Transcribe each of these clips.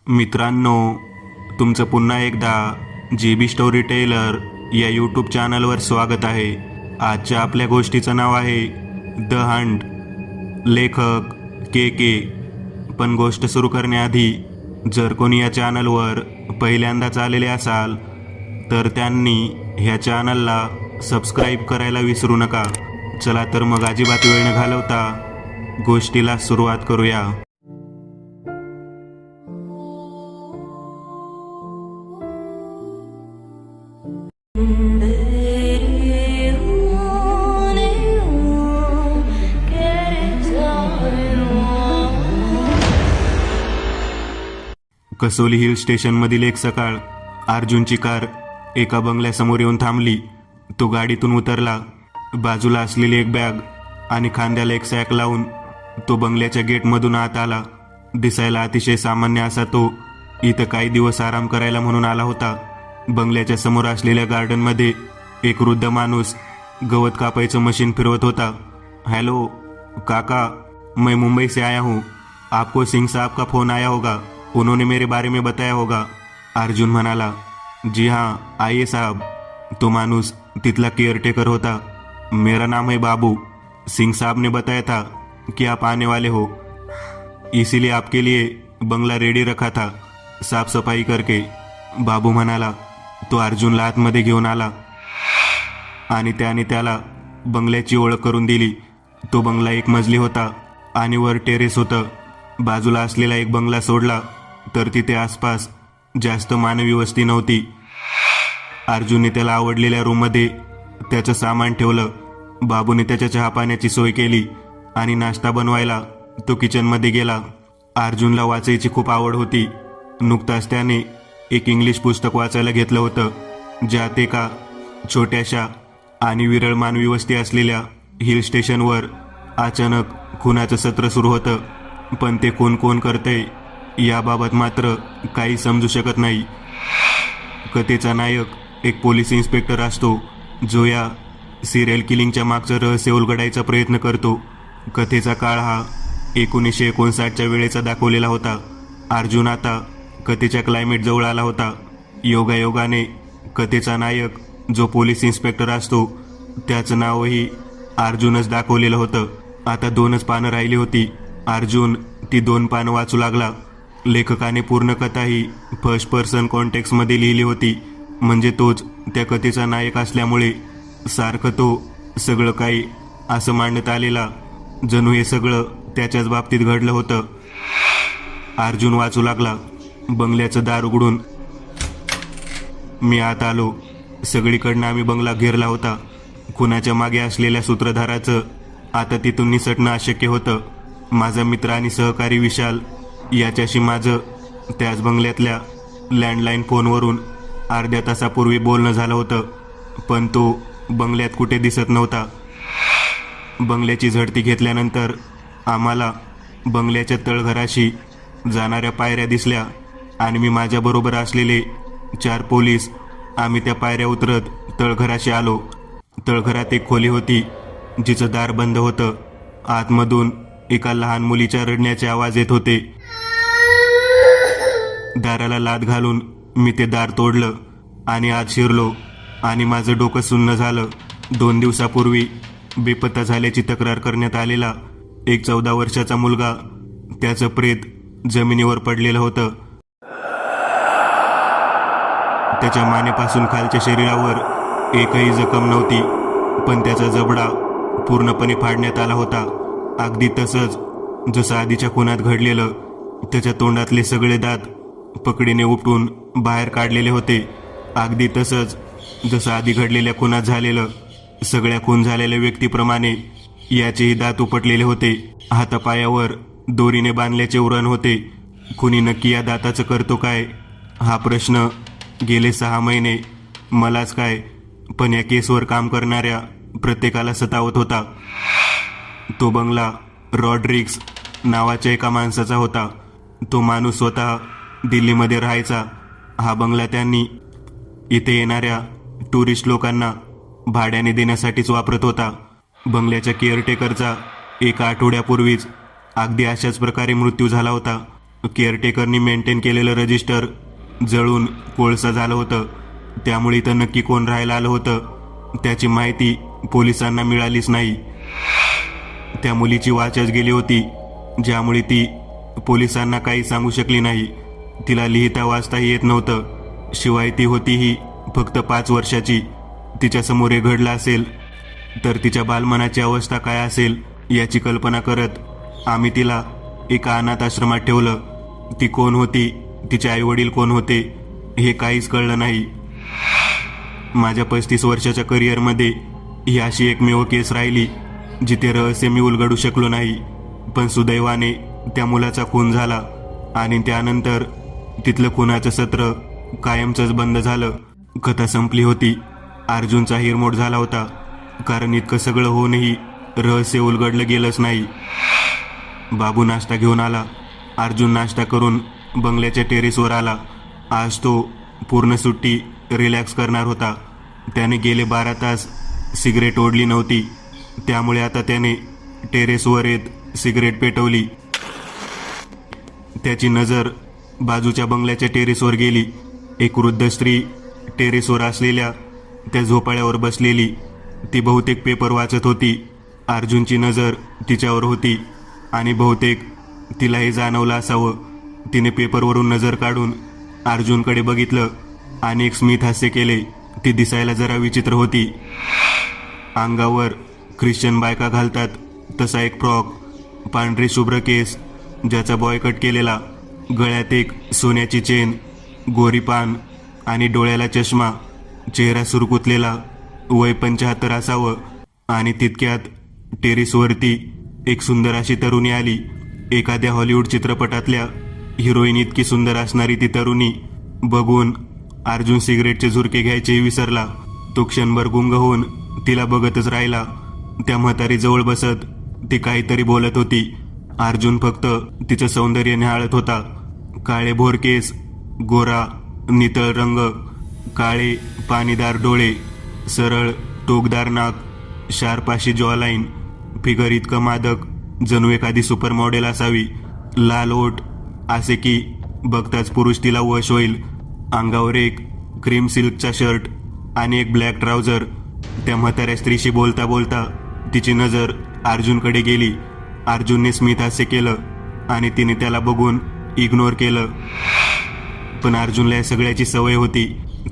मित्रांनो, तुमचं पुन्हा एकदा जी स्टोरी टेलर या यूट्यूब चॅनलवर स्वागत आहे. आजच्या आपल्या गोष्टीचं नाव आहे द हंट, लेखक के. पण गोष्ट सुरू करण्याआधी जर कोणी या चॅनलवर पहिल्यांदाच आलेले असाल तर त्यांनी ह्या चॅनलला सबस्क्राईब करायला विसरू नका. चला तर मग अजिबात वेळ न घालवता गोष्टीला सुरुवात करूया. कसोली हिल स्टेशनमधील एक सकाळ. अर्जुनची कार एका बंगल्यासमोर येऊन थांबली. तो गाडीतून उतरला. बाजूला असलेली एक बॅग आणि खांद्याला एक सॅक लावून तो बंगल्याच्या गेटमधून आत आला. दिसायला अतिशय सामान्य असा तो इथं काही दिवस आराम करायला म्हणून आला होता. बंगल्याच्या समोर असलेल्या गार्डनमध्ये एक वृद्ध माणूस गवत कापायचं मशीन फिरवत होता. हेलो काका, मैं मुंबई से आया हूँ. आपको सिंह साहब का फोन आया होगा, उन्होंने मेरे बारे में बताया होगा. अर्जुन म्हणाला. जी हाँ आइए साहब. तो माणूस तिथला केअरटेकर होता. मेरा नाम है बाबू. सिंह साहब ने बताया था कि आप आने वाले हो, इसीलिए आपके लिए बंगला रेडी रखा था साफ सफाई करके, बाबू म्हणाला. तो अर्जुनला आतमध्ये घेऊन आला आणि त्याने त्याला बंगल्याची ओळख करून दिली. तो बंगला एक मजली होता आणि वर टेरेस होतं. बाजूला असलेला एक बंगला सोडला तर तिथे आसपास जास्त मानवी वस्ती नव्हती. अर्जुनने त्याला आवडलेल्या रूममध्ये त्याचं सामान ठेवलं. बाबूने त्याच्या चहा पाण्याची सोय केली आणि नाश्ता बनवायला तो किचनमध्ये गेला. अर्जुनला वाचायची खूप आवड होती. नुकताच त्याने एक इंग्लिश पुस्तक वाचायला घेतलं होतं, ज्यात एका छोट्याशा आणि विरळ मानवी वस्ती असलेल्या हिल स्टेशनवर अचानक खुनाचं सत्र सुरू होतं. पण ते कोण करतंय याबाबत मात्र काही समजू शकत नाही. कथेचा नायक एक पोलीस इन्स्पेक्टर असतो, जो या सिरियल किलिंगच्या मागचं रहस्य उलगडायचा प्रयत्न करतो. कथेचा काळ हा 1959च्या वेळेचा दाखवलेला होता. अर्जुन आता कथेच्या क्लायमेट जवळ आला होता. योगायोगाने कथेचा नायक जो पोलीस इन्स्पेक्टर असतो त्याचं नावही अर्जुनच दाखवलेलं होतं. आता 2च पानं राहिली होती. अर्जुन ती 2 पानं वाचू लागला. लेखकाने पूर्ण कथा ही फर्स्ट पर्सन कॉन्टेक्स्टमध्ये लिहिली होती, म्हणजे तोच त्या कथेचा नायक असल्यामुळे सारखं तो सगळं काही असं मांडण्यात आलेला जणू हे सगळं त्याच्याच बाबतीत घडलं होतं. अर्जुन वाचू लागला. बंगल्याचं दार उघडून मी आत आलो. सगळीकडनं आम्ही बंगला घेरला होता. खुनाच्या मागे असलेल्या सूत्रधाराचं आता तिथून निसटणं अशक्य होतं. माझा मित्र आणि सहकारी विशाल याच्याशी माझं त्याच बंगल्यातल्या लँडलाईन फोनवरून अर्ध्या तासापूर्वी बोलणं झालं होतं, पण तो बंगल्यात कुठे दिसत नव्हता. बंगल्याची झडती घेतल्यानंतर आम्हाला बंगल्याच्या तळघराशी जाणाऱ्या पायऱ्या दिसल्या आणि मी माझ्याबरोबर असलेले 4 पोलीस आम्ही त्या पायऱ्या उतरत तळघराशी आलो. तळघरात एक खोली होती जिचं दार बंद होतं. आतमधून एका लहान मुलीच्या रडण्याचे आवाज येत होते. दाराला लाद घालून मी ते दार तोडलं आणि आत शिरलो आणि माझं डोकं सुन्न झालं. 2 दिवसापूर्वी बेपत्ता झाल्याची तक्रार करण्यात आलेला एक 14 वर्षाचा मुलगा, त्याचं प्रेत जमिनीवर पडलेलं होतं. त्याच्या मानेपासून खालच्या शरीरावर एकही जखम नव्हती, पण त्याचा जबडा पूर्णपणे फाडण्यात आला होता, अगदी तसंच जसं आधीच्या खुनात घडलेलं. त्याच्या तोंडातले सगळे दात पकडीने उपटून बाहेर काढलेले होते, अगदी तसंच जसं आधी घडलेल्या खुनात झालेलं. सगळ्या खून झालेल्या व्यक्तीप्रमाणे याचेही दात उपटलेले होते. हातापायावर दोरीने बांधल्याचे उरण होते. खुनी नक्की या दाताचं करतो काय, हा प्रश्न गेले 6 महिने मलाच काय पण या केसवर काम करणाऱ्या प्रत्येकाला सतावत होता. तो बंगला रॉड्रिग्स नावाच्या एका माणसाचा होता. तो माणूस स्वतः दिल्लीमध्ये राहायचा. हा बंगला त्यांनी इथे येणाऱ्या टुरिस्ट लोकांना भाड्याने देण्यासाठीच वापरत होता. बंगल्याच्या केअरटेकरचा 1 आठवड्यापूर्वीच अगदी अशाच प्रकारे मृत्यू झाला होता. केअरटेकरनी मेंटेन केलेलं रजिस्टर जळून कोळसा झालं होतं. त्यामुळे इथं नक्की कोण राहायला आलं होतं त्याची माहिती पोलिसांना मिळालीच नाही. त्या मुलीची वाचच गेली होती, ज्यामुळे ती पोलिसांना काही सांगू शकली नाही. तिला लिहिता वाचताही येत नव्हतं. शिवाय ती होतीही फक्त 5 वर्षाची. तिच्यासमोर हे घडलं असेल तर तिच्या बालमनाची अवस्था काय असेल याची कल्पना करत आम्ही तिला एका अनाथ आश्रमात ठेवलं. ती कोण होती, तिचे आईवडील कोण होते हे काहीच कळलं नाही. माझ्या 35 वर्षाच्या करिअरमध्ये ही अशी एकमेव केस राहिली जिथे रहस्य मी उलगडू शकलो नाही. पण सुदैवाने त्या मुलाचा खून झाला आणि त्यानंतर तिथलं खुनाचं सत्र कायमचंच बंद झालं. कथा संपली होती. अर्जुनचा हिरमोड झाला होता, कारण इतकं सगळं होऊनही रहस्य उलगडलं गेलंच नाही. बाबू नाश्ता घेऊन आला. अर्जुन नाश्ता करून बंगल्याच्या टेरेसवर आला. आज तो पूर्ण सुट्टी रिलॅक्स करणार होता. त्याने गेले 12 तास सिगरेट ओढली नव्हती, त्यामुळे आता त्याने टेरेसवर येत सिगरेट पेटवली. त्याची नजर बाजूच्या बंगल्याच्या टेरेसवर गेली. एक वृद्ध स्त्री टेरेसवर असलेल्या त्या झोपाळ्यावर बसलेली. ती बहुतेक पेपर वाचत होती. अर्जुनची नजर तिच्यावर होती आणि बहुतेक तिला हे जाणवलं असावं. तिने पेपरवरून नजर काढून अर्जुनकडे बघितलं आणि एक स्मित हास्य केले. ती दिसायला जरा विचित्र होती. अंगावर ख्रिश्चन बायका घालतात तसा एक फ्रॉक, पांढरे शुभ्र केस ज्याचा बॉयकट केलेला, गळ्यात एक सोन्याची चेन, गोरी पान आणि डोळ्याला चष्मा, चेहरा सुरकुतलेला, वय 75 असावं. आणि तितक्यात टेरेसवरती एक सुंदर अशी तरुणी आली. एखाद्या हॉलिवूड चित्रपटातल्या हिरोईन इतकी सुंदर असणारी ती तरुणी बघून अर्जुन सिगरेटचे झुरके घ्यायचेही विसरला. तो क्षणभर गुंग होऊन तिला बघतच राहिला. त्या म्हातारीजवळ बसत ती काहीतरी बोलत होती. अर्जुन फक्त तिचं सौंदर्य निहाळत होता. काळे भोर केस, गोरा नितळ रंग, काळे पाणीदार डोळे, सरळ टोकदार नाक, शार्प अशी जॉलाईन, फिगर इतकं मादक जणू एखादी सुपर मॉडेल असावी. लाल ओठ असे की बघताच पुरुष तिला वश होईल. अंगावर एक क्रीम सिल्कचा शर्ट आणि एक ब्लॅक ट्राउझर. त्या म्हाताऱ्या स्त्रीशी बोलता बोलता तिची नजर अर्जुनकडे गेली. अर्जुनने स्मित हास्य केलं आणि तिने त्याला बघून इग्नोर केलं. पण अर्जुनला या सगळ्याची सवय होती,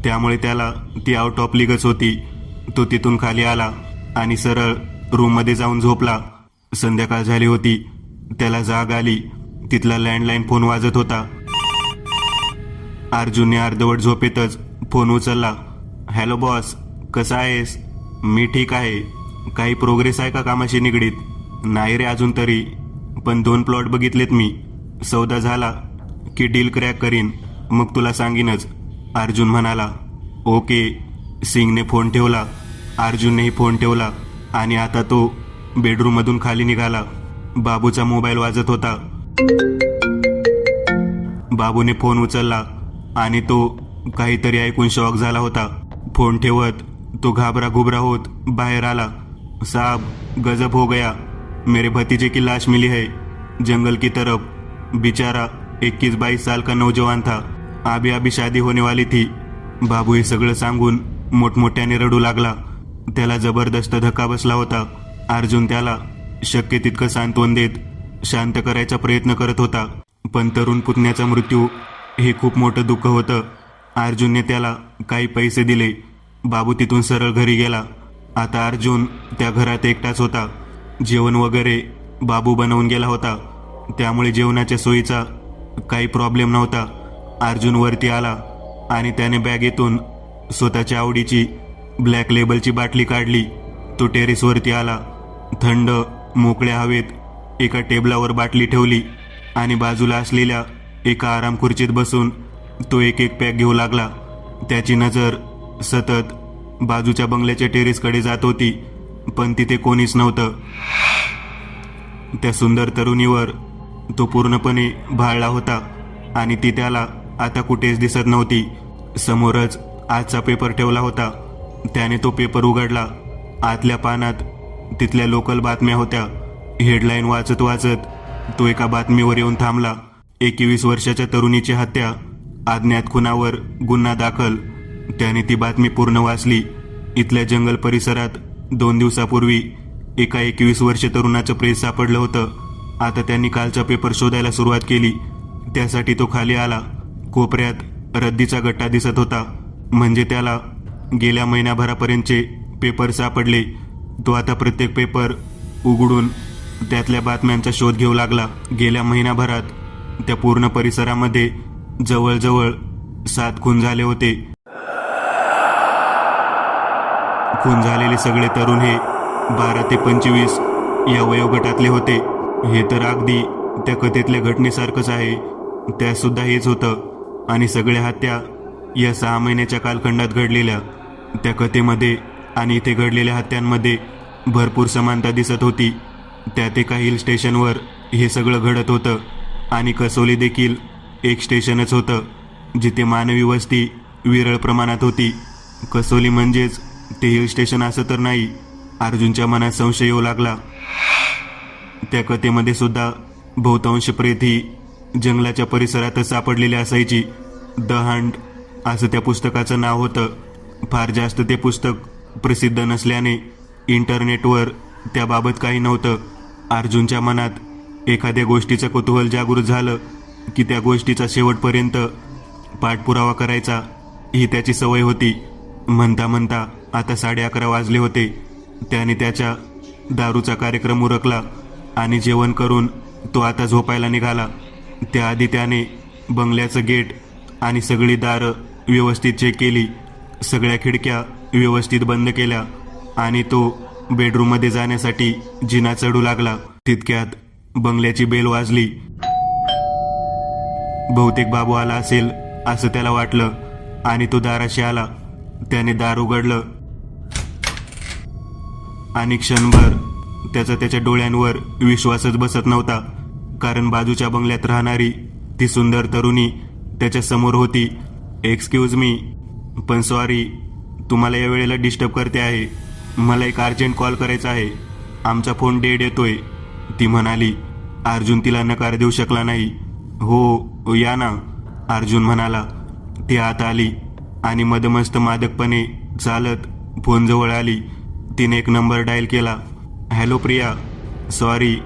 त्यामुळे त्याला ती आउट ऑफ लीगच होती. तो तिथून खाली आला आणि सरळ रूममध्ये जाऊन झोपला. संध्याकाळ झाली होती. त्याला जाग आली. तिथला लँडलाईन फोन वाजत होता. अर्जुनने अर्धवट झोपेतच फोन उचलला. हॅलो बॉस, कसा आहेस? मी ठीक आहे. काही प्रोग्रेस आहे का कामाशी निगडीत? नाही रे अजून तरी, पण 2 प्लॉट बघितलेत मी. सौदा झाला की डील क्रॅक करीन, मग तुला सांगीनच, अर्जुन म्हणाला. ओके. सिंगने फोन ठेवला. अर्जुननेही फोन ठेवला आणि आता तो बेडरूममधून खाली निघाला. बाबूचा मोबाईल वाजत होता. बाबूने फोन उचलला आणि तो काहीतरी ऐकून शॉक झाला होता. फोन ठेवत तो घाबरा घुबरा होत बाहेर आला. साहब, गजब हो गया. मेरे भतीजे की लाश मिली है जंगल की तरफ. बेचारा 21-22 साल का नौजवान था. अभी अभी शादी होने वाली थी. बाबू हे सगळं सांगून मोठमोठ्याने रडू लागला. त्याला जबरदस्त धक्का बसला होता. अर्जुन त्याला शक्य तितकं सांत्वन देत शांत करायचा प्रयत्न करत होता. पण तरुण पुतण्याचा मृत्यू हे खूप मोठं दुःख होतं. अर्जुनने त्याला काही पैसे दिले. बाबू तिथून सरळ घरी गेला. आता अर्जुन त्या घरात एकटाच होता. जेवण वगैरे बाबू बनवून गेला होता, त्यामुळे जेवणाच्या सोयीचा काही प्रॉब्लेम नव्हता. अर्जुन वरती आला आणि त्याने बॅगेतून स्वतःच्या आवडीची ब्लॅक लेबलची बाटली काढली. तो टेरेसवरती आला. थंड मोकळ्या हवेत एका टेबलावर बाटली ठेवली आणि बाजूला असलेल्या एका आराम खुर्चीत बसून तो एक एक पॅक घेऊ लागला. त्याची नजर सतत बाजूच्या बंगल्याच्या टेरेसकडे जात होती, पण तिथे कोणीच नव्हतं. त्या सुंदर तरुणीवर तो पूर्णपणे भाळला होता आणि ती त्याला आता कुठेच दिसत नव्हती. समोरच आजचा पेपर ठेवला होता. त्याने तो पेपर उघडला. आतल्या पानात तिथल्या लोकल बातम्या होत्या. हेडलाईन वाचत वाचत तो एका बातमीवर येऊन थांबला. 21 वर्षाच्या तरुणीची हत्या, अज्ञात खुनावर गुन्हा दाखल. त्याने ती बातमी पूर्ण वाचली. इथल्या जंगल परिसरात 2 दिवसापूर्वी एका 21 वर्ष तरुणाचं प्रेत सापडलं होतं. आता त्यांनी कालचा पेपर शोधायला सुरुवात केली. त्यासाठी तो खाली आला. कोपऱ्यात रद्दीचा गट्टा दिसत होता. म्हणजे त्याला गेल्या महिन्याभरापर्यंतचे पेपर सापडले. तो आता प्रत्येक पेपर उघडून त्यातल्या बातम्यांचा शोध घेऊ लागला. गेल्या महिन्याभरात त्या पूर्ण परिसरामध्ये जवळजवळ 7 खून झाले होते. खून झालेले सगळे तरुण हे 12 ते 25 या वयोगटातले होते. हे तर अगदी त्या कथेतल्या घटनेसारखंच आहे. त्यात सुद्धा हेच होतं. आणि सगळ्या हत्या या 6 महिन्याच्या कालखंडात घडलेल्या. त्या कथेमध्ये आणि इथे घडलेल्या हत्यांमध्ये भरपूर समानता दिसत होती. त्यात एका हिल स्टेशनवर हे सगळं घडत होतं. आणि कसोली देखील एक स्टेशनच होतं जिथे मानवी वस्ती विरळ प्रमाणात होती. कसोली म्हणजेच ते हिल स्टेशन असं तर नाही. अर्जुनच्या मनात संशय येऊ लागला. त्या कथेमध्ये सुद्धा बहुतांश प्रेत ही जंगलाच्या परिसरातच सापडलेली असायची. द हंट असं त्या पुस्तकाचं नाव होतं. फार जास्त ते पुस्तक प्रसिद्ध नसल्याने इंटरनेटवर त्याबाबत काही नव्हतं. अर्जुनच्या मनात एखाद्या गोष्टीचं कुतूहल जागृत झालं की त्या गोष्टीचा शेवटपर्यंत पाठपुरावा करायचा ही त्याची सवय होती. म्हणता म्हणता आता 11:30 वाजले होते. त्याने त्याच्या दारूचा कार्यक्रम उरकला आणि जेवण करून तो आता झोपायला निघाला. त्याआधी त्याने बंगल्याचं गेट आणि सगळी दारं व्यवस्थित चेक केली. सगळ्या खिडक्या व्यवस्थित बंद केल्या आणि तो बेडरूममध्ये जाण्यासाठी जिना चढू लागला. तितक्यात बंगल्याची बेल वाजली. बहुतेक बाबू आला असेल असं त्याला वाटलं आणि तो दाराशी आला. त्याने दार उघडलं आणि क्षणभर त्याच्या डोळ्यांवर विश्वासच बसत नव्हता. कारण बाजूच्या बंगल्यात राहणारी ती सुंदर तरुणी त्याच्या समोर होती. एक्सक्यूज मी, पण सॉरी तुम्हाला या वेळेला डिस्टर्ब करते आहे. मला एक अर्जंट कॉल करायचा आहे. आमचा फोन डेड येतोय, ती म्हणाली. अर्जुन तिला नकार देऊ शकला नाही. हो या ना, अर्जुन म्हणाला. ती आत आली आणि मदमस्त मादकपणे चालत फोनजवळ आली. तिने एक नंबर डायल केला. हॅलो प्रिया, सॉरी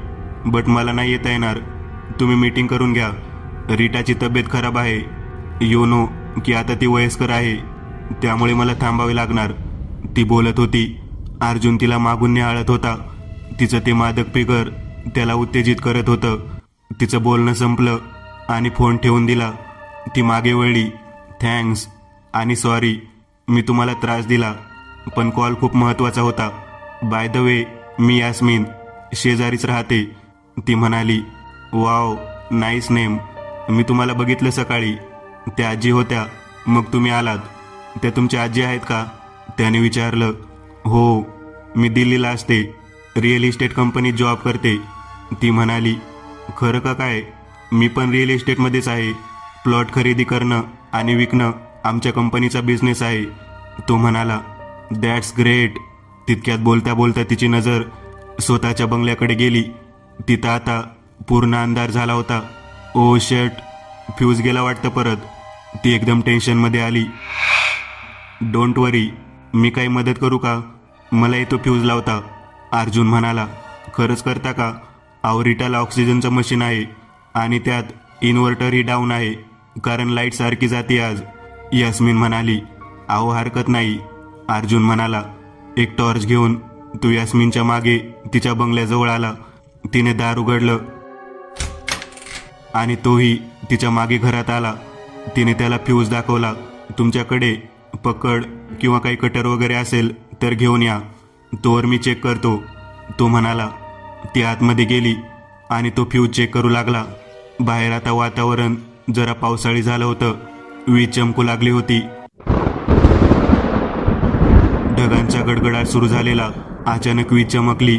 बट मला नाही येता येणार. तुम्ही मीटिंग करून घ्या. रीटाची तब्येत खराब आहे. यू नो की आता ती वयस्कर आहे, त्यामुळे मला थांबावे लागणार, ती बोलत होती. अर्जुन तिला मागून निहाळत होता. तिचं ते मादक फिगर त्याला उत्तेजित करत होतं. तिचं बोलणं संपलं आणि फोन ठेवून दिला. ती मागे वळली. थँक्स आणि सॉरी मी तुम्हाला त्रास दिला, पण कॉल खूप महत्त्वाचा होता. बाय द वे मी यास्मिन, शेजारीच राहते, ती म्हणाली. Wow nice name. मी तुम्हाला बघितलं सकाळी. त्या आजी होत्या, मग तुम्ही आलात. त्या तुमच्या आजी आहेत का, त्याने विचारलं. हो, मी दिल्लीला असते, रिअल इस्टेट कंपनीत जॉब करते, ती म्हणाली. खरं का काय? मी पण रिअल इस्टेटमध्येच आहे. प्लॉट खरेदी करणं आणि विकणं आमच्या कंपनीचा बिझनेस आहे, तो म्हणाला. That's great. तितक्यात बोलता बोलता तिची नजर स्वतःच्या बंगल्याकडे गेली. तिथं आता पूर्ण अंधार झाला होता. ओ शट, फ्यूज गेला वाटतं परत, ती एकदम टेन्शनमध्ये आली. डोंट वरी, मी काही मदत करू का? मला येतो फ्यूज लावता, अर्जुन म्हणाला. खरंच करता का? रीटाला ऑक्सिजनचं मशीन आहे आणि त्यात इन्व्हर्टरही डाऊन आहे कारण लाईट सारखी जाते आज, यास्मिन म्हणाली. हरकत नाही, अर्जुन म्हणाला. एक टॉर्च घेऊन तू यास्मिनच्या मागे तिच्या बंगल्याजवळ आला. तिने दार उघडलं आणि तोही तिच्या मागे घरात आला. तिने त्याला फ्यूज दाखवला. तुमच्याकडे पकड किंवा काही कटर वगैरे असेल तर घेऊन या, तोवर मी चेक करतो, तो म्हणाला. ती आतमध्ये गेली आणि तो फ्यूज चेक करू लागला. बाहेर आता वातावरण जरा पावसाळी झालं होतं. वीज चमकू लागली होती. ढगांचा गडगडाट सुरू झालेला. अचानक वीज चमकली.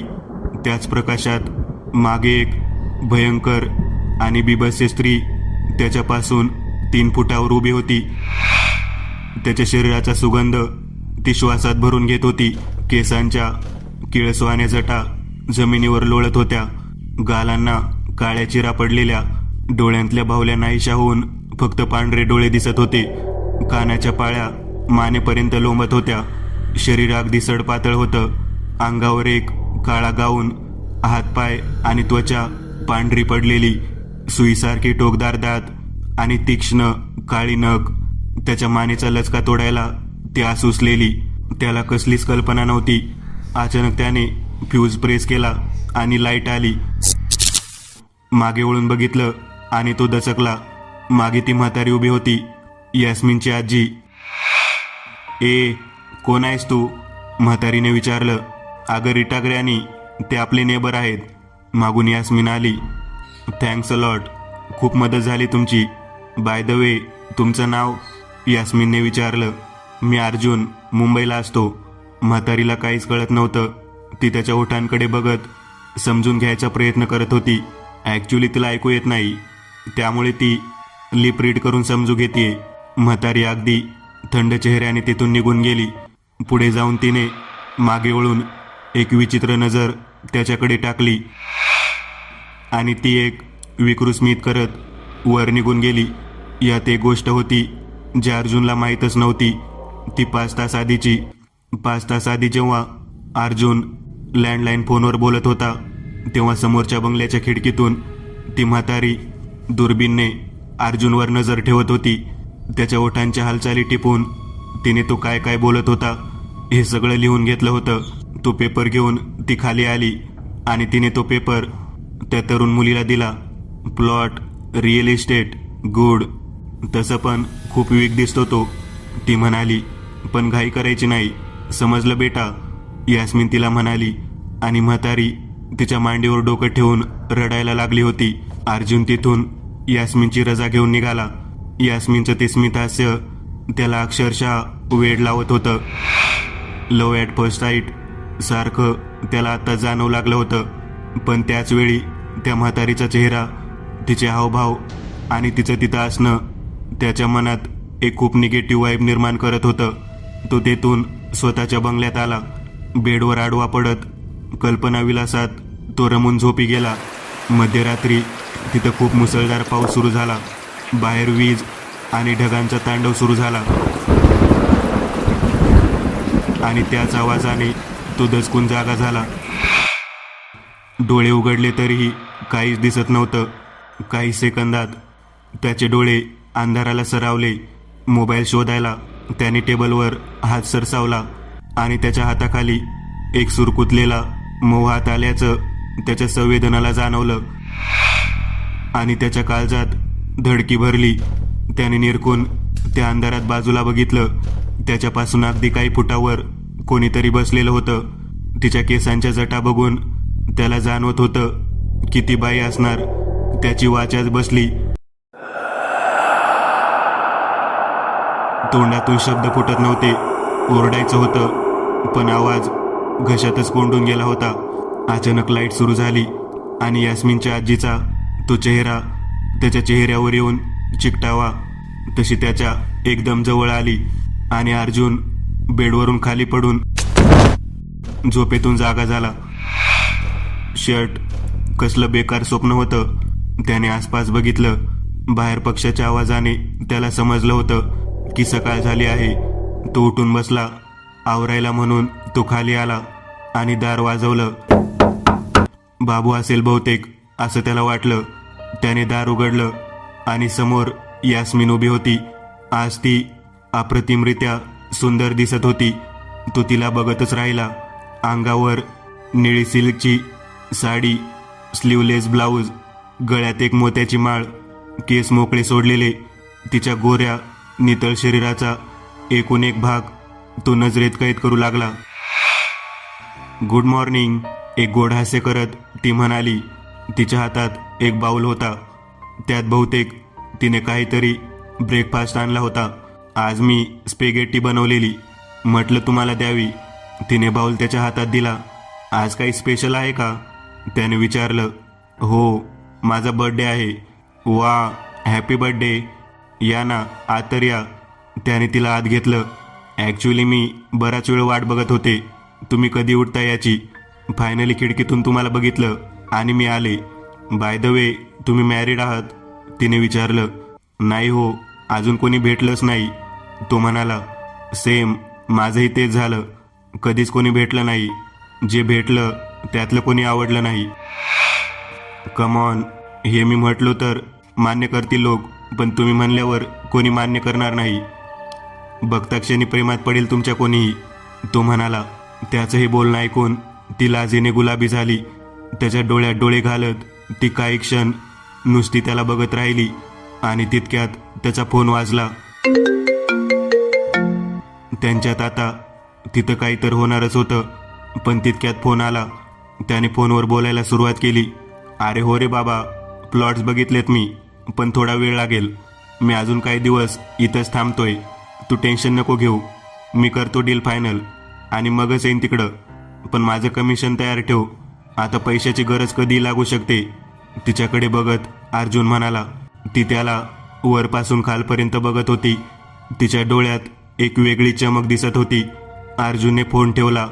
त्याच प्रकाशात मागे एक भयंकर आणि बिभत्स स्त्री त्याच्यापासून 3 फुटावर उभी होती. त्याच्या शरीराचा सुगंध ती श्वासात भरून घेत होती. केसांच्या किळसवाण्या जटा जमिनीवर लोळत होत्या. गालांना काळ्या चिरा पडलेल्या डोळ्यांतल्या बाहुल्या नाहीशा होऊन फक्त पांढरे डोळे दिसत होते. कानाच्या पाळ्या मानेपर्यंत लोंबत होत्या. शरीर अगदी सडपातळ होतं. अंगावर एक काळा गाऊन, हातपाय आणि त्वचा पांढरी पडलेली, सुईसारखी टोकदार दात आणि तीक्ष्ण काळी नख. त्याच्या मानेचा लचका तोडायला ती आसुसलेली. त्याला कसलीच कल्पना नव्हती. अचानक त्याने फ्यूज प्रेस केला आणि लाईट आली. मागे वळून बघितलं आणि तो दचकला. मागे ती म्हातारी उभी होती, यास्मिनची आजी. ए, कोण आहेस तू? म्हातारीने विचारलं. अगं रीटा ग्रॅनी, ते आपले नेबर आहेत. मागून यास्मिन आली. थँक्स अ लॉट, खूप मदत झाली तुमची. बाय द वे, तुमचं नाव? यास्मिनने विचारलं. मी अर्जुन, मुंबईला असतो. म्हातारीला काहीच कळत नव्हतं. ती त्याच्या ओठांकडे बघत समजून घ्यायचा प्रयत्न करत होती. ॲक्च्युली तिला ऐकू येत नाही, त्यामुळे ती लिप रीड करून समजू घेते. म्हातारी अगदी थंड चेहऱ्याने तिथून निघून गेली. पुढे जाऊन तिने मागे वळून एक विचित्र नजर त्याच्याकडे टाकली आणि ती एक विकृत स्मित करत वर निघून गेली. यात एक गोष्ट होती जी अर्जुनला माहीतच नव्हती. ती 5 तास आधीची. 5 तास आधी जेव्हा अर्जुन लँडलाईन फोनवर बोलत होता, तेव्हा समोरच्या बंगल्याच्या खिडकीतून ती म्हातारी दुर्बीनने अर्जुनवर नजर ठेवत होती. त्याच्या ओठांच्या हालचाली टिपून तिने तो काय काय बोलत होता हे सगळं लिहून घेतलं होतं. तो पेपर घेऊन ती खाली आली आणि तिने तो पेपर त्या तरुण मुलीला दिला. Plot, real estate, good. तसं पण खूप वीक दिसतो तो, ती म्हणाली. पण घाई करायची नाही, समजलं बेटा? यास्मिन तिला म्हणाली आणि म्हातारी तिच्या मांडीवर डोकं ठेवून रडायला लागली होती. अर्जुन तिथून यास्मिनची रजा घेऊन निघाला. यास्मिनचं ते स्मित हास्य त्याला अक्षरशः वेड लावत होतं. लव ॲट फर्स्ट साईट सारखं त्याला आता जाणवू लागलं होतं. पण त्याच वेळी त्या म्हातारीचा चेहरा, तिचे हावभाव आणि तिचं तिथं असणं त्याच्या मनात एक खूप निगेटिव्ह वाईब निर्माण करत होतं. तो तेथून स्वतःच्या बंगल्यात आला. बेडवर आडवा पडत कल्पनाविलासात तो रमून झोपी गेला. मध्यरात्री तिथं खूप मुसळधार पाऊस सुरू झाला. बाहेर वीज आणि ढगांचा तांडव सुरू झाला आणि त्याच आवाजाने तो दचकून जागा झाला. डोळे उघडले तरीही काहीच दिसत नव्हतं. काही सेकंदात त्याचे डोळे अंधाराला सरावले. मोबाईल शोधायला त्याने टेबलवर हात सरसावला आणि त्याच्या हाताखाली एक सुरकुतलेला मऊ हात आल्याचं त्याच्या संवेदनाला जाणवलं आणि त्याच्या काळजात धडकी भरली. त्याने निरखून त्या अंधारात बाजूला बघितलं. त्याच्यापासून अगदी काही फुटावर कोणीतरी बसलेलं होतं. तिच्या केसांच्या जटा बघून त्याला जाणवत होतं की ती बाई असणार. त्याची वाचाच बसली. तोंडातून शब्द फुटत नव्हते. ओरडायचं होतं पण आवाज घशातच कोंडून गेला होता. अचानक लाईट सुरू झाली आणि यास्मिनच्या आजीचा तो चेहरा त्याच्या चेहऱ्यावर येऊन चिकटावा तशी त्याच्या एकदम जवळ आली आणि अर्जुन बेडवरून खाली पडून झोपेतून जागा झाला. शर्ट, कसलं बेकार स्वप्न होतं. त्याने आसपास बघितलं. बाहेर पक्ष्याच्या आवाजाने त्याला समजलं होतं की सकाळ झाली आहे. तो उठून बसला. आवरायला म्हणून तो खाली आला आणि दार वाजवलं. बाबू असेल बहुतेक असं त्याला वाटलं. त्याने दार उघडलं आणि समोर यास्मिन उभी होती. आज ती अप्रतिमरित्या सुंदर दिसत होती. तो तिला बघतच राहिला. अंगावर निळी सिल्कची साडी, स्लीवलेस ब्लाऊज, गळ्यात एक मोत्याची माळ, केस मोकळे सोडलेले. तिच्या गोऱ्या नितळ शरीराचा एकूण एक भाग तो नजरेत कैद करू लागला. गुड मॉर्निंग, एक गोड हास्य करत ती म्हणाली. तिच्या हातात एक बाऊल होता. त्यात बहुतेक तिने काहीतरी ब्रेकफास्ट आणला होता. आज मी स्पेगेटी बनवलेली, म्हटलं तुम्हाला द्यावी. तिने बाऊल त्याच्या हातात दिला. आज काही स्पेशल आहे का? त्याने विचारलं. हो, माझा बर्थडे आहे. वा, हॅपी बर्थडे. या ना, आत तर या. त्याने तिला आत घेतलं. ॲक्च्युली मी बराच वेळ वाट बघत होते तुम्ही कधी उठता याची. फायनली खिडकीतून तुम्हाला बघितलं आणि मी आले. बाय द वे, तुम्ही मॅरिड आहात? तिने विचारलं. नाही हो, अजून कोणी भेटलंच नाही. तो म्हणाला, सेम, माझंही तेच झालं. कधीच कोणी भेटलं नाही. जे भेटलं त्यातलं कोणी आवडलं नाही. कमॉन, हे मी म्हटलो तर मान्य करतील लोक, पण तुम्ही म्हणल्यावर कोणी मान्य करणार नाही. बघता क्षणी प्रेमात पडेल तुमच्या कोणीही, तो म्हणाला. त्याचं हे बोलणं ऐकून ती लाजेने गुलाबी झाली. त्याच्या डोळ्यात डोळे घालत ती काही क्षण नुसती त्याला बघत राहिली आणि तितक्यात त्याचा फोन वाजला. त्यांच्यात आता तिथं काही तर होणारच होतं, पण तितक्यात फोन आला. त्याने फोनवर बोलायला सुरुवात केली. अरे हो रे बाबा, प्लॉट्स बघितलेत मी, पण थोडा वेळ लागेल. मी अजून काही दिवस इथंच थांबतोय. तू टेन्शन नको घेऊ. मी करतो डील फायनल आणि मगच येईन तिकडं. पण माझं कमिशन तयार ठेव. आता पैशाची गरज कधी लागू शकते. तिच्याकडे बघत अर्जुन म्हणाला. ती त्याला वरपासून खालपर्यंत बघत होती. तिच्या डोळ्यात एक वेगळी चमक दिसत होती. अर्जुनने फोन ठेवला.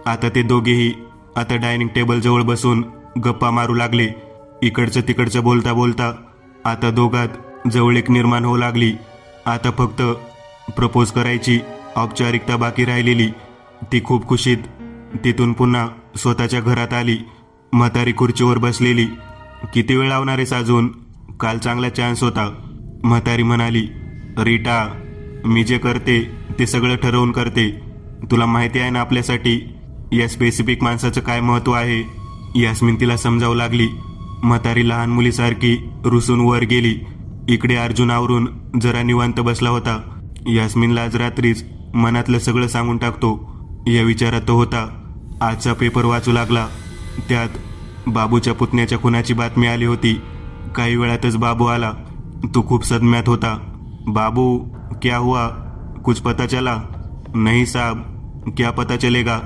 आता ते दोघेही आता डायनिंग टेबलजवळ बसून गप्पा मारू लागले. इकडचं तिकडचं बोलता बोलता आता दोघात जवळीक निर्माण होऊ लागली. आता फक्त प्रपोज करायची औपचारिकता बाकी राहिलेली. ती खूप खुशीत तिथून पुन्हा स्वतःच्या घरात आली. म्हातारी खुर्चीवर बसलेली. किती वेळ लावणार आहेस अजून? काल चांगला चान्स होता. म्हातारी म्हणाली. रीटा, मी जे करते ते सगळं ठरवून करते. तुला माहिती आहे ना आपल्यासाठी या स्पेसिफिक माणसाचं काय महत्त्व आहे. यास्मिन तिला समजावू लागली. म्हातारी लहान मुलीसारखी रुसून वर गेली. इकडे अर्जुन आवरून जरा निवांत बसला होता. यास्मिनला आज रात्रीच मनातलं सगळं सांगून टाकतो या विचारात तो होता. आजचा पेपर वाचू लागला. त्यात बाबूच्या पुतण्याच्या खुनाची बातमी आली होती. काही वेळातच बाबू आला. तो खूप सदम्यात होता. बाबू, क्या हुआ? कुछ पता चला? नहीं साहब, क्या पता चलेगा?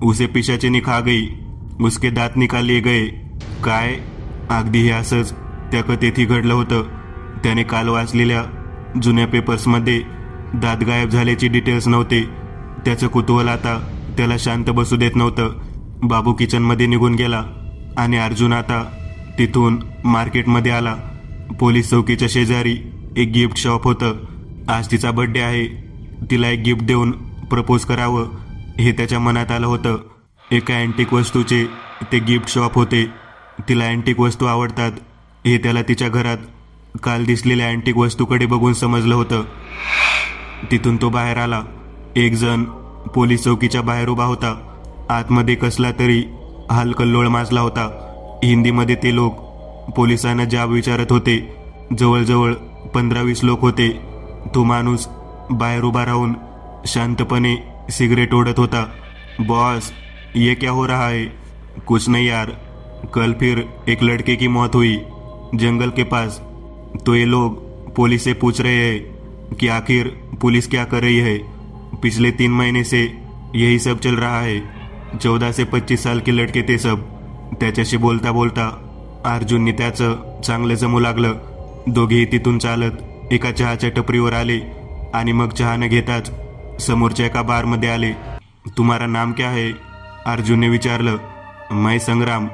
उसे पिशाचीने खा गई. उसके दात निकाले गए. काय? अगदी हे असंच त्या कथेतही घडलं होतं. त्याने काल वाचलेल्या जुन्या पेपर्समध्ये दात गायब झाल्याची डिटेल्स नव्हते. त्याचं कुतूहल आता त्याला शांत बसू देत नव्हतं. बाबू किचनमध्ये निघून गेला आणि अर्जुन आता तिथून मार्केटमध्ये आला. पोलीस चौकीच्या शेजारी एक गिफ्ट शॉप होतं. आज तिचा बर्थडे आहे. तिला एक गिफ्ट देऊन प्रपोज करावं हे त्याच्या मनात आलं होतं. एका अँटिक वस्तूचे ते गिफ्ट शॉप होते. तिला अँटिक वस्तू आवडतात हे त्याला तिच्या घरात काल दिसलेल्या अँटिक वस्तूकडे बघून समजलं होतं. तिथून तो बाहेर आला. एक जण पोलीस चौकीच्या बाहेर उभा होता. आतमध्ये कसला तरी हलकल्लोळ माजला होता. हिंदीमध्ये ते लोक पोलिसांना जाब विचारत होते. जवळजवळ 15-20 लोक होते. तो माणूस बाहेर उभा राहून शांतपणे सिगरेट ओढत होता. बॉस, ये क्या हो रहा है? कुछ नहीं यार, कल फिर एक लड़के की मौत हुई जंगल के पास. तो ये लोग पुलिस से पूछ रहे हैं कि आखिर पुलिस क्या कर रही है. पिछले 3 महीने से यही सब चल रहा है. 14 से 25 साल के लड़के ते सब. त्याच्याशी बोलता बोलता अर्जुनने त्याचं चांगलं जमू लागलं. दोघेही तिथून चालत एका चहाच्या टपरीवर आले आणि मग चहा न घेताच समोरच्या एका बारमध्ये आले. तुम्हारा नाम क्या है? अर्जुन ने विचारलं. मैं संग्राम,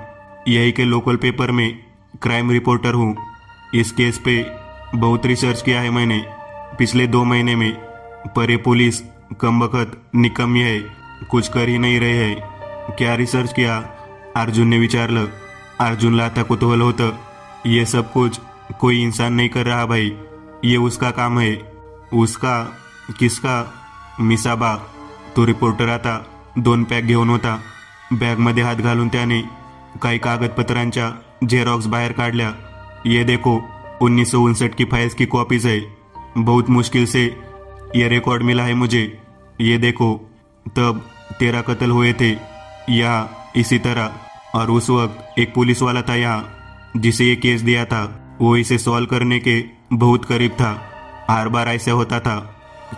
यही के लोकल पेपर में क्राइम रिपोर्टर हूँ. इस केस पे बहुत रिसर्च किया है मैंने पिछले 2 महीने में, पर ये पुलिस कमबख्त निकम्मी है, कुछ कर ही नहीं रहे है. क्या रिसर्च किया? अर्जुन ने विचारलं. अर्जुनला आता कुतूहल होतं. ये सब कुछ कोई इंसान नहीं कर रहा भाई, ये उसका काम है. उसका? किसका? मिसाबा. तो रिपोर्टर आता 2 पॅक घेऊन होता. बॅगमध्ये हात घालून त्याने काही कागदपत्रांच्या झेरॉक्स बाहेर काढल्या. ये देखो, 1959 की फाइल्स की कॉपीज है. बहुत मुश्किल से ये रिकॉर्ड मिला है मुझे. ये देखो, तब 13 कत्ल हुए थे यहाँ इसी तरह, और उस वक्त एक पुलिस वाला था यहाँ जिसे ये केस दिया था. वो इसे सॉल्व करने के बहुत करीब था. हर बार ऐसा होता था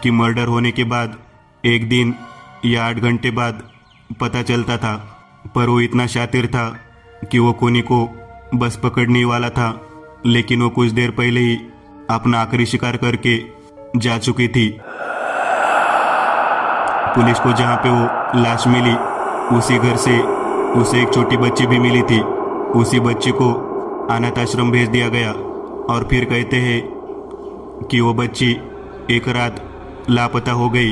कि मर्डर होने के बाद 1 दिन या 8 घंटे बाद पता चलता था, पर वो इतना शातिर था कि वो खूनी को बस पकड़ने वाला था, लेकिन वो कुछ देर पहले ही अपना आखिरी शिकार करके जा चुकी थी. पुलिस को जहाँ पे वो लाश मिली उसी घर से उसे एक छोटी बच्ची भी मिली थी. उसी बच्ची को अनाथ आश्रम भेज दिया गया. और फिर कहते हैं कि वो बच्ची एक रात लापता हो गई।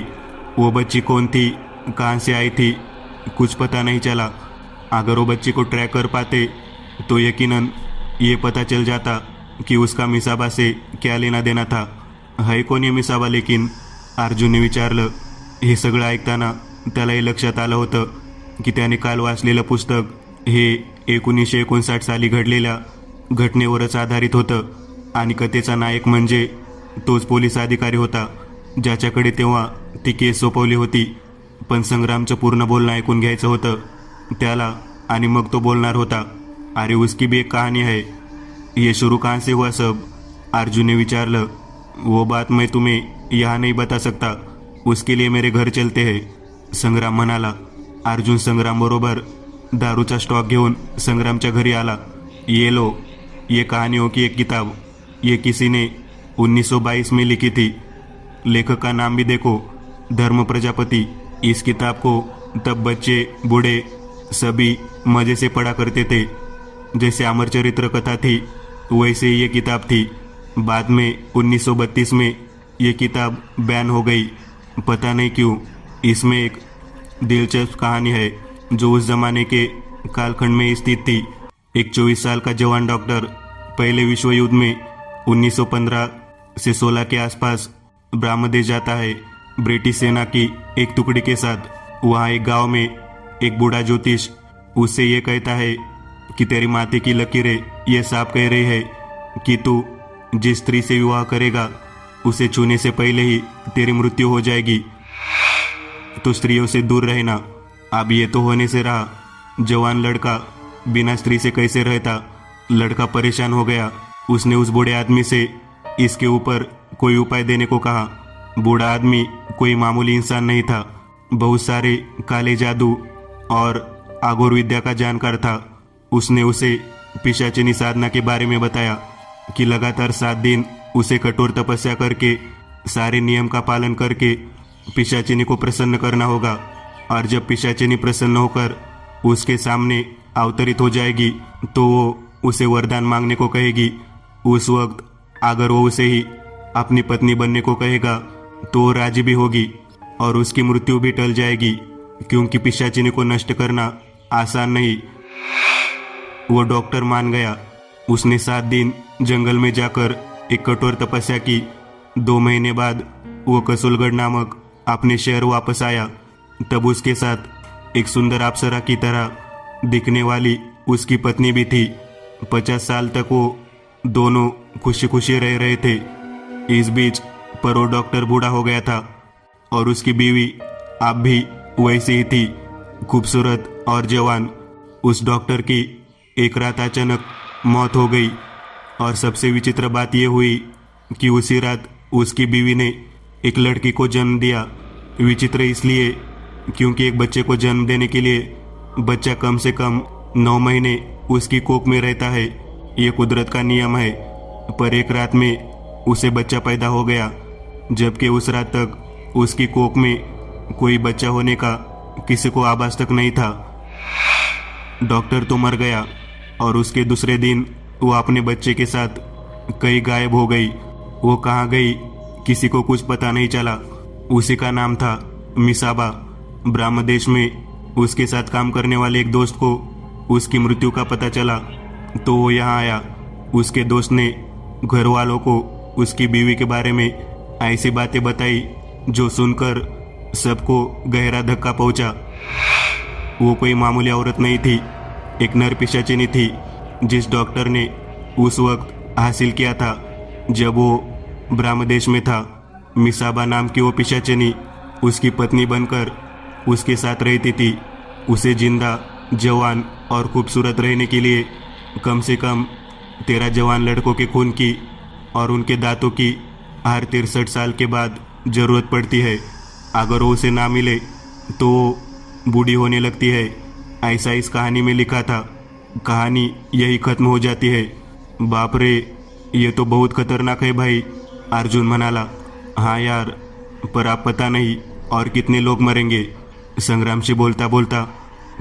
वो बच्ची कौन थी, कहाँ से आई थी, कुछ पता नहीं चला। अगर वो बच्ची को ट्रैक कर पाते तो यकीनन ये पता चल जाता कि उसका मिसाबा से क्या लेना देना था। है कोण हे मिसाबा? लेकिन अर्जुनने विचारलं. हे सगळं ऐकताना त्यालाही लक्षात आलं होतं की त्याने काल वाचलेलं पुस्तक हे 1959 साली घडलेल्या घटनेवरच आधारित होतं आणि कथेचा नायक म्हणजे तोच पोलीस अधिकारी होता ज्याच्याकडे तेव्हा ती केस सोपवली होती. पण संग्रामचं पूर्ण बोलणं ऐकून घ्यायचं होतं त्याला आणि मग तो बोलणार होता. अरे उसकी भी एक कहानी है, ये शुरू कहाँ से हुआ सब? अर्जुन ने विचारलं. वो बात मैं तुम्हें यहाँ नहीं बता सकता, उसके लिए मेरे घर चलते हैं, संग्राम म्हणाला. अर्जुन संग्राम बरोबर दारूचा स्टॉक घेऊन संग्रामच्या घरी आला. ये लो, ये कहानियों की एक किताब, ये किसी ने 1922 में लिखी थी. लेखक का नाम भी देखो, धर्म प्रजापति. इस किताब को तब बच्चे बूढ़े सभी मज़े से पढ़ा करते थे. जैसे अमर चरित्र कथा थी वैसे ही ये किताब थी. बाद में 1932 में ये किताब बैन हो गई. पता नहीं क्यों. इसमें एक दिलचस्प कहानी है जो उस जमाने के कालखंड में स्थित थी. एक 24 साल का जवान डॉक्टर पहले विश्व युद्ध में 1915 से 16 के आसपास ब्रह्मदेश जाता है ब्रिटिश सेना की एक टुकड़ी के साथ. वहाँ एक गांव में एक बूढ़ा ज्योतिष उससे ये कहता है कि तेरी माथे की लकीरें ये साफ कह रही है कि तू जिस स्त्री से विवाह करेगा उसे छूने से पहले ही तेरी मृत्यु हो जाएगी, तो स्त्रियों से दूर रहना. अब ये तो होने से रहा. जवान लड़का बिना स्त्री से कैसे रहता? लड़का परेशान हो गया. उसने उस बूढ़े आदमी से इसके ऊपर कोई उपाय देने को कहा. बूढ़ा आदमी कोई मामूली इंसान नहीं था, बहुत सारे काले जादू और आगोर विद्या का जानकार था. उसने उसे पिशाचिनी साधना के बारे में बताया कि लगातार 7 दिन उसे कठोर तपस्या करके सारे नियम का पालन करके पिशाचिनी को प्रसन्न करना होगा. और जब पिशाचिनी प्रसन्न होकर उसके सामने अवतरित हो जाएगी तो वो उसे वरदान मांगने को कहेगी. उस वक्त अगर वो उसे ही अपनी पत्नी बनने को कहेगा तो वो राजी भी होगी और उसकी मृत्यु भी टल जाएगी, क्योंकि पिशाचिनी को नष्ट करना आसान नहीं. वो डॉक्टर मान गया. उसने 7 दिन जंगल में जाकर एक कठोर तपस्या की. 2 महीने बाद वो कसुलगढ़ नामक अपने शहर वापस आया. तब उसके साथ एक सुंदर अप्सरा की तरह दिखने वाली उसकी पत्नी भी थी. 50 साल तक वो दोनों खुशी खुशी रह रहे थे. इस बीच पर वो डॉक्टर बूढ़ा हो गया था और उसकी बीवी अब भी वैसी ही थी, खूबसूरत और जवान. उस डॉक्टर की एक रात अचानक मौत हो गई. और सबसे विचित्र बात यह हुई कि उसी रात उसकी बीवी ने एक लड़की को जन्म दिया. विचित्र इसलिए क्योंकि एक बच्चे को जन्म देने के लिए बच्चा कम से कम 9 महीने उसकी कोख में रहता है. ये कुदरत का नियम है. पर एक रात में उसे बच्चा पैदा हो गया, जबकि उस रात तक उसकी कोख में कोई बच्चा होने का किसी को आभास तक नहीं था. डॉक्टर तो मर गया और उसके दूसरे दिन वो अपने बच्चे के साथ कहीं गायब हो गई. वो कहाँ गई किसी को कुछ पता नहीं चला. उसी का नाम था मिसाबा. ब्रह्मदेश में उसके साथ काम करने वाले एक दोस्त को उसकी मृत्यु का पता चला तो वो यहाँ आया. उसके दोस्त ने घर वालों को उसकी बीवी के बारे में ऐसी बातें बताई जो सुनकर सबको गहरा धक्का पहुंचा. वो कोई मामूली औरत नहीं थी, एक नर पिशाचिनी थी जिस डॉक्टर ने उस वक्त हासिल किया था जब वो ब्रह्मदेश में था. मिसाबा नाम की वो पिशाचिनी उसकी पत्नी बनकर उसके साथ रहती थी. उसे जिंदा, जवान और खूबसूरत रहने के लिए कम से कम 13 जवान लड़कों के खून की और उनके दांतों की हर 63 साल के बाद ज़रूरत पड़ती है. अगर वो उसे ना मिले तो वो बूढ़ी होने लगती है. ऐसा इस कहानी में लिखा था. कहानी यही खत्म हो जाती है. बाप रे, ये तो बहुत खतरनाक है भाई, अर्जुन म्हणाला. हाँ यार, पर आप पता नहीं और कितने लोग मरेंगे. संग्रामशी बोलता बोलता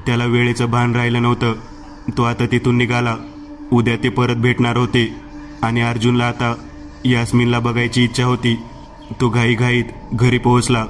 त्याला वेळेचं भान राहिलं नव्हतं. तो आता तिथून निघाला. उद्या ते परत भेटणार होते. आणि अर्जुनला आता यास्मिनला बघायची इच्छा होती. तो घाईघाईत घरी पोहोचला